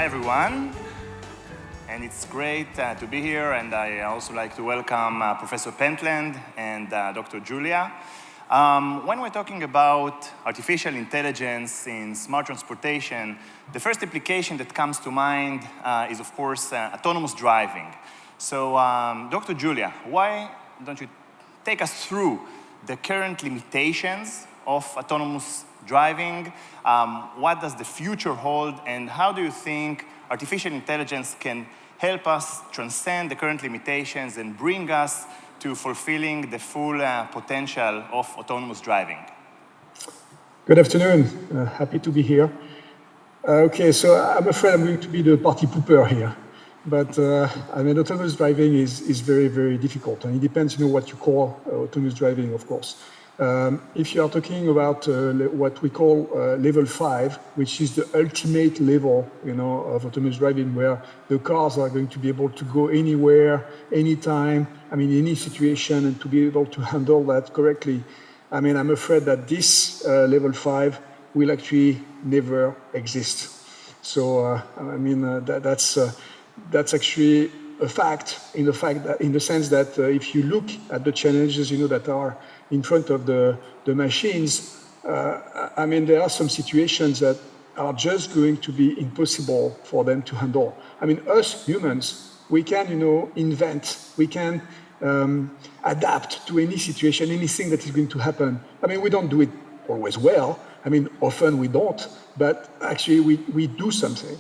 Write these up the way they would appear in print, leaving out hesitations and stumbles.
everyone, and it's great to be here, and I also like to welcome Professor Pentland and Dr. Julia. When we're talking about artificial intelligence in smart transportation, the first application that comes to mind is, of course, autonomous driving. So, Dr. Julia, why don't you take us through the current limitations of autonomous driving? What does the future hold, and how do you think artificial intelligence can help us transcend the current limitations and bring us to fulfilling the full potential of autonomous driving? Good afternoon. Happy to be here. Okay, so I'm afraid I'm going to be the party pooper here. But I mean, autonomous driving is very, very difficult. And it depends, what you call autonomous driving, of course. If you are talking about what we call level 5, which is the ultimate level, of autonomous driving, where the cars are going to be able to go anywhere, anytime, any situation, and to be able to handle that correctly. I'm afraid that this level 5 will actually never exist. So, that's actually a fact in the sense that if you look at the challenges, that are in front of the machines, there are some situations that are just going to be impossible for them to handle. Us humans, we can, invent, we can adapt to any situation, anything that is going to happen. We don't do it always well. Often we don't, but actually we do something.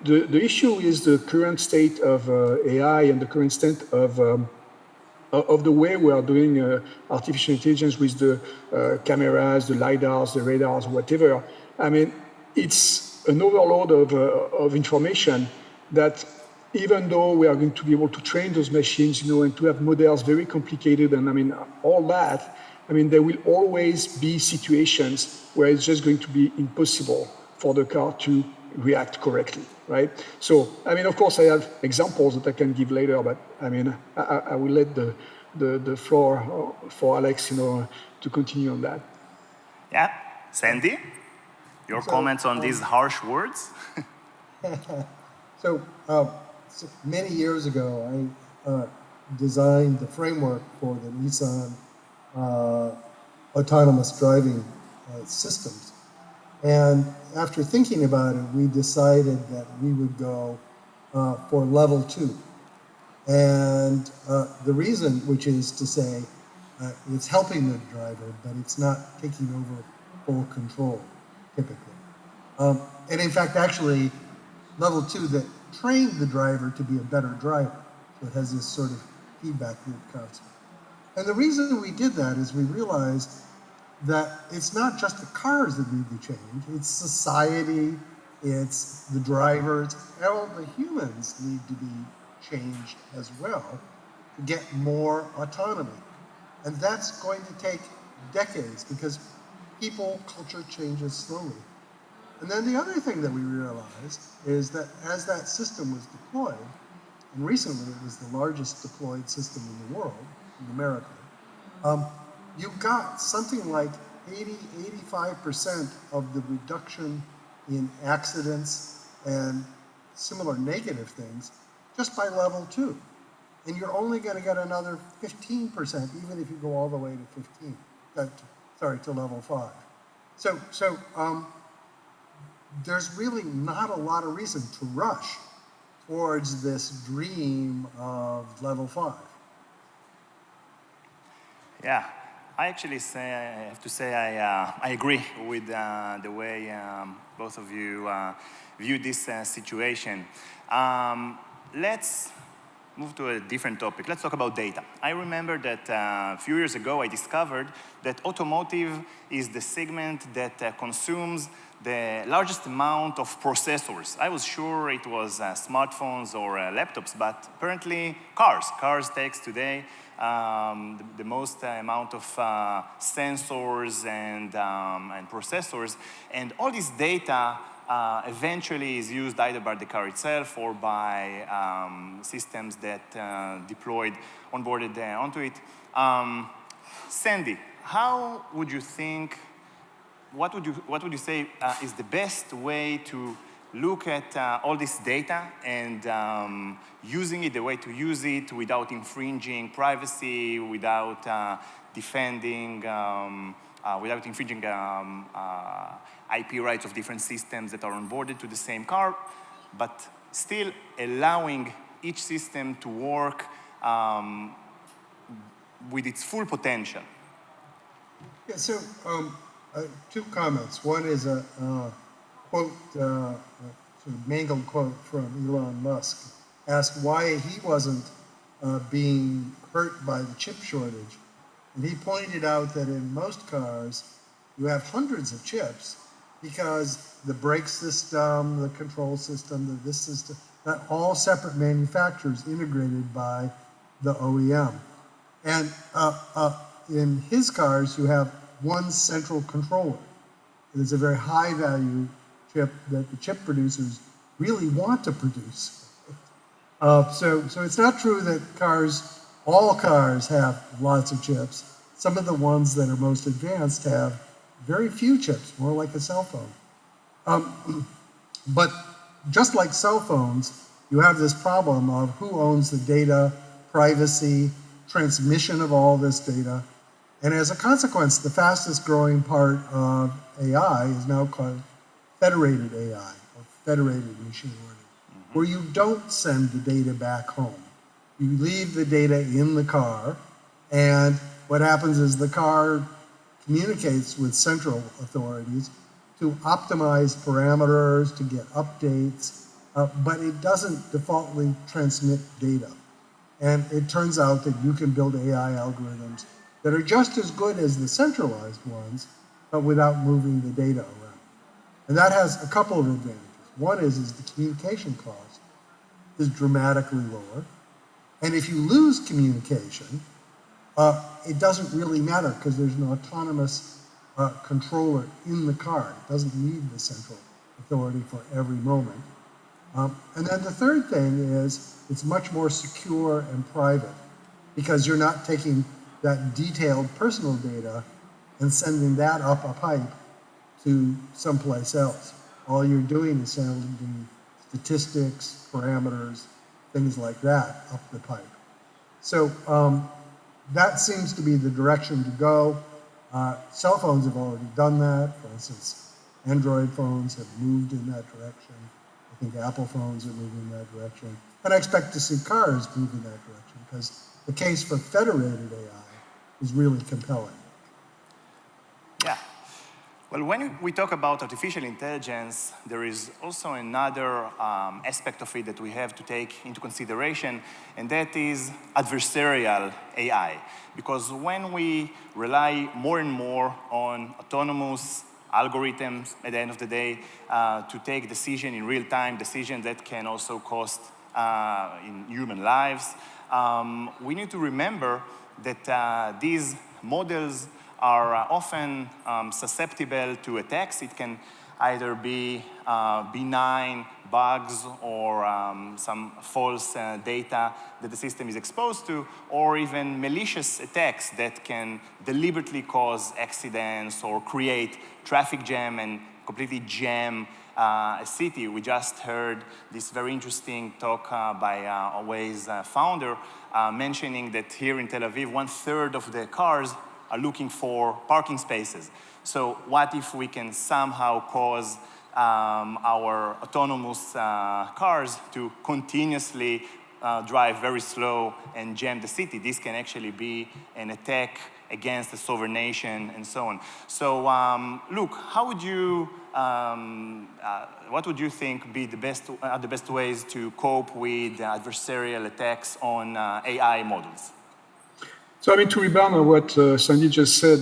The issue is the current state of AI and the current state of the way we are doing artificial intelligence with the cameras, the LiDARs, the radars, whatever. It's an overload of information that even though we are going to be able to train those machines, and to have models very complicated and all that, there will always be situations where it's just going to be impossible for the car to react correctly, right? So, of course, I have examples that I can give later, but I will let the floor for Alex, to continue on that. Yeah, Sandy, your comments on these harsh words? So many years ago, I designed the framework for the Nissan autonomous driving systems. And after thinking about it, we decided that we would go for level 2. And the reason, which is to say, it's helping the driver, but it's not taking over full control, typically. And in fact, actually, level 2 that trained the driver to be a better driver. So it has this sort of feedback loop concept. And the reason we did that is we realized that it's not just the cars that need to change, it's society, it's the drivers, all the humans need to be changed as well to get more autonomy. And that's going to take decades because culture changes slowly. And then the other thing that we realized is that as that system was deployed, and recently it was the largest deployed system in the world, numerically, you got something like 85% of the reduction in accidents and similar negative things just by level 2. And you're only going to get another 15%, even if you go all the way to level 5. So there's really not a lot of reason to rush towards this dream of level 5. Yeah, I have to say I agree with the way both of you view this situation. Let's move to a different topic. Let's talk about data. I remember that a few years ago I discovered that automotive is the segment that consumes the largest amount of processors. I was sure it was smartphones or laptops, but apparently cars takes today the most amount of sensors and processors, and all this data eventually is used either by the car itself or by systems that deployed, onboarded onto it. Sandy, how would you think, what would you say is the best way to look at all this data and using it the way to use it without infringing privacy, without without infringing IP rights of different systems that are onboarded to the same car, but still allowing each system to work with its full potential. Yeah, so two comments. One is a quote, sort of mangled quote from Elon Musk, asked why he wasn't being hurt by the chip shortage. And he pointed out that in most cars, you have hundreds of chips because the brake system, the control system, this system, that all separate manufacturers integrated by the OEM. And in his cars, you have one central controller. It's a very high value chip that the chip producers really want to produce. So it's not true that all cars have lots of chips. Some of the ones that are most advanced have very few chips, more like a cell phone. But just like cell phones, you have this problem of who owns the data, privacy, transmission of all this data. And as a consequence, the fastest growing part of AI is now called federated AI, or federated machine learning, where you don't send the data back home. You leave the data in the car, and what happens is the car communicates with central authorities to optimize parameters, to get updates, but it doesn't defaultly transmit data. And it turns out that you can build AI algorithms that are just as good as the centralized ones, but without moving the data around. And that has a couple of advantages. One is the communication cost is dramatically lower. And if you lose communication, it doesn't really matter because there's an autonomous controller in the car. It doesn't need the central authority for every moment. And then the third thing is it's much more secure and private because you're not taking that detailed personal data and sending that up a pipe to someplace else. All you're doing is sending statistics, parameters, things like that up the pipe. So that seems to be the direction to go. Cell phones have already done that. For instance, Android phones have moved in that direction. I think Apple phones are moving in that direction. And I expect to see cars move in that direction because the case for federated AI is really compelling. Yeah. Well, when we talk about artificial intelligence, there is also another aspect of it that we have to take into consideration, and that is adversarial AI. Because when we rely more and more on autonomous algorithms at the end of the day to take decision in real time, decisions that can also cost in human lives, we need to remember that these models are often susceptible to attacks. It can either be benign bugs or some false data that the system is exposed to, or even malicious attacks that can deliberately cause accidents or create traffic jam and completely jam a city. We just heard this very interesting talk by Waze founder mentioning that here in Tel Aviv, 1/3 of the cars are looking for parking spaces. So what if we can somehow cause our autonomous cars to continuously drive very slow and jam the city? This can actually be an attack against the sovereign nation and so on. So Luke, how would you, what would you think be the best ways to cope with adversarial attacks on AI models? So, I mean, to rebound on what Sandy just said,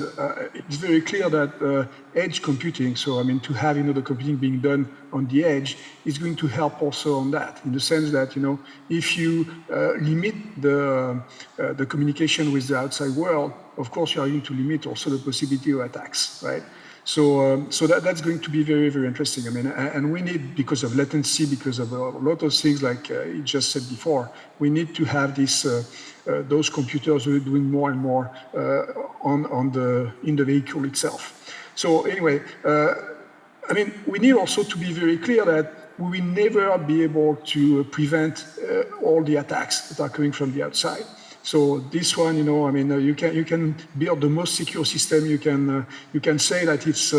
it's very clear that edge computing, so I mean, to have, the computing being done on the edge is going to help also on that, in the sense that, if you limit the communication with the outside world, of course, you are going to limit also the possibility of attacks, right? So that's going to be very, very interesting. I mean, and we need, because of latency, because of a lot of things like you just said before, we need to have this, those computers who are doing more and more in the vehicle itself. So anyway, I mean, we need also to be very clear that we will never be able to prevent all the attacks that are coming from the outside. So this one, you can build the most secure system. You can say that it's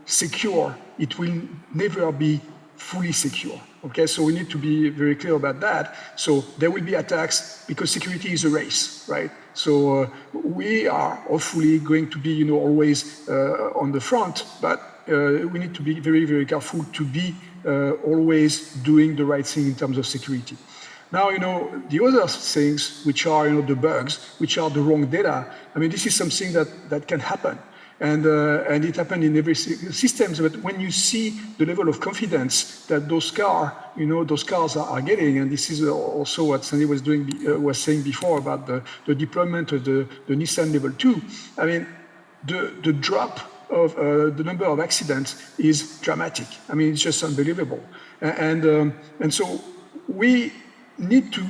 secure. It will never be fully secure. Okay, so we need to be very clear about that. So there will be attacks because security is a race, right? So we are hopefully going to be, always on the front, but we need to be very, very careful to be always doing the right thing in terms of security. Now, the other things, which are, the bugs, which are the wrong data, this is something that can happen. And it happened in every system. But when you see the level of confidence that those cars are getting, and this is also what Sandy was saying before about the deployment of the Nissan Level 2, the drop of the number of accidents is dramatic. It's just unbelievable. And so we need to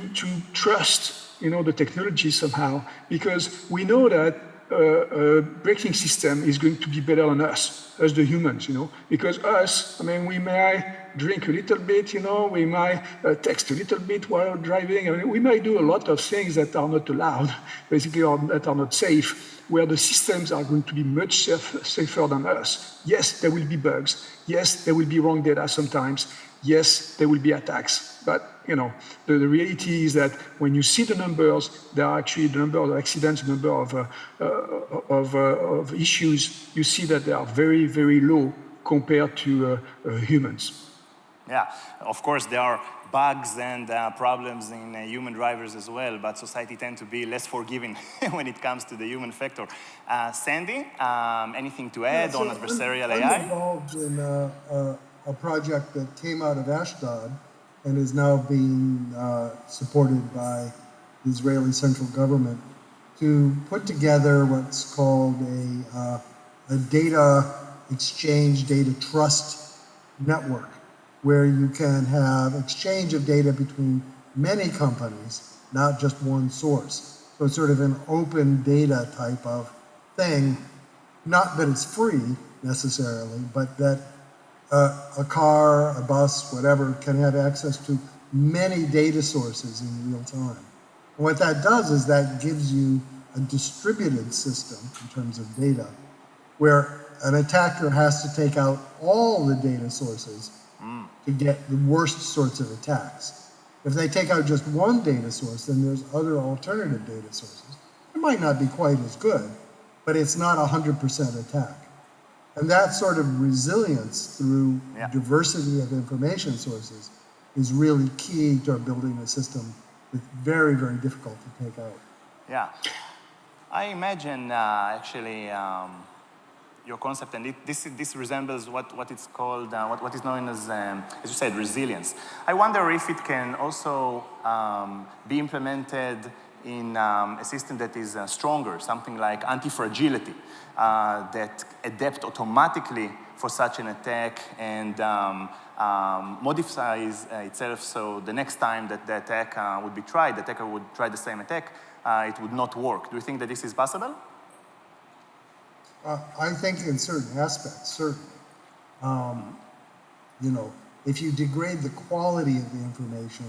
trust, the technology somehow, because we know that a braking system is going to be better than us the humans, because us, we might drink a little bit, we might text a little bit while driving. We might do a lot of things that are not allowed, basically, or that are not safe, where the systems are going to be much safer than us. Yes, there will be bugs. Yes, there will be wrong data sometimes. Yes, there will be attacks. But the reality is that when you see the numbers, there are actually the number of accidents, the number of issues. You see that they are very, very low compared to humans. Yeah, of course there are bugs and problems in human drivers as well, but society tends to be less forgiving when it comes to the human factor. Sandy, anything to add on adversarial AI? I'm involved in a project that came out of Ashdod and is now being supported by the Israeli central government to put together what's called a data exchange, data trust network, where you can have exchange of data between many companies, not just one source. So it's sort of an open data type of thing, not that it's free necessarily, but that a car, a bus, whatever, can have access to many data sources in real time. And what that does is that gives you a distributed system in terms of data, where an attacker has to take out all the data sources to get the worst sorts of attacks. If they take out just one data source, then there's other alternative data sources. It might not be quite as good, but it's not 100% attack. And that sort of resilience through diversity of information sources is really key to building a system that's very, very difficult to take out. Yeah. I imagine actually your concept, and this resembles what it's called, what is known as you said, resilience. I wonder if it can also be implemented in a system that is stronger, something like anti-fragility, that adapt automatically for such an attack and modifies itself so the next time that the attack would be tried, the attacker would try the same attack, it would not work. Do you think that this is possible? I think in certain aspects, certainly. If you degrade the quality of the information,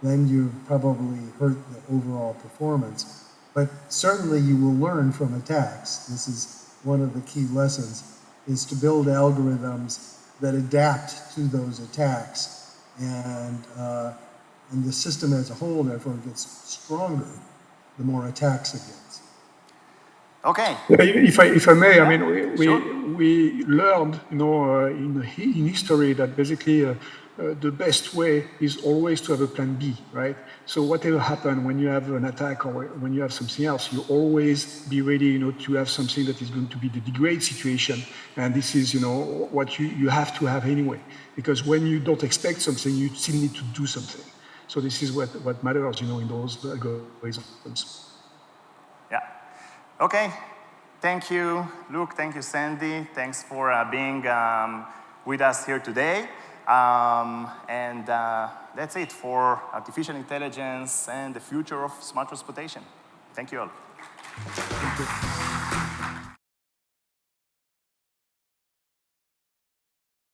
then you probably hurt the overall performance. But certainly you will learn from attacks. This is one of the key lessons, is to build algorithms that adapt to those attacks. And the system as a whole, therefore, gets stronger the more attacks it gets. Okay. If I may, Sure. we learned, in history that basically the best way is always to have a plan B, right? So whatever happens when you have an attack or when you have something else, you always be ready, to have something that is going to be the degrade situation. And this is, what you have to have anyway, because when you don't expect something, you still need to do something. So this is what matters, in those algorithms. Yeah. Okay. Thank you, Luke. Thank you, Sandy. Thanks for being with us here today. And that's it for artificial intelligence and the future of smart transportation. Thank you all. Thank you.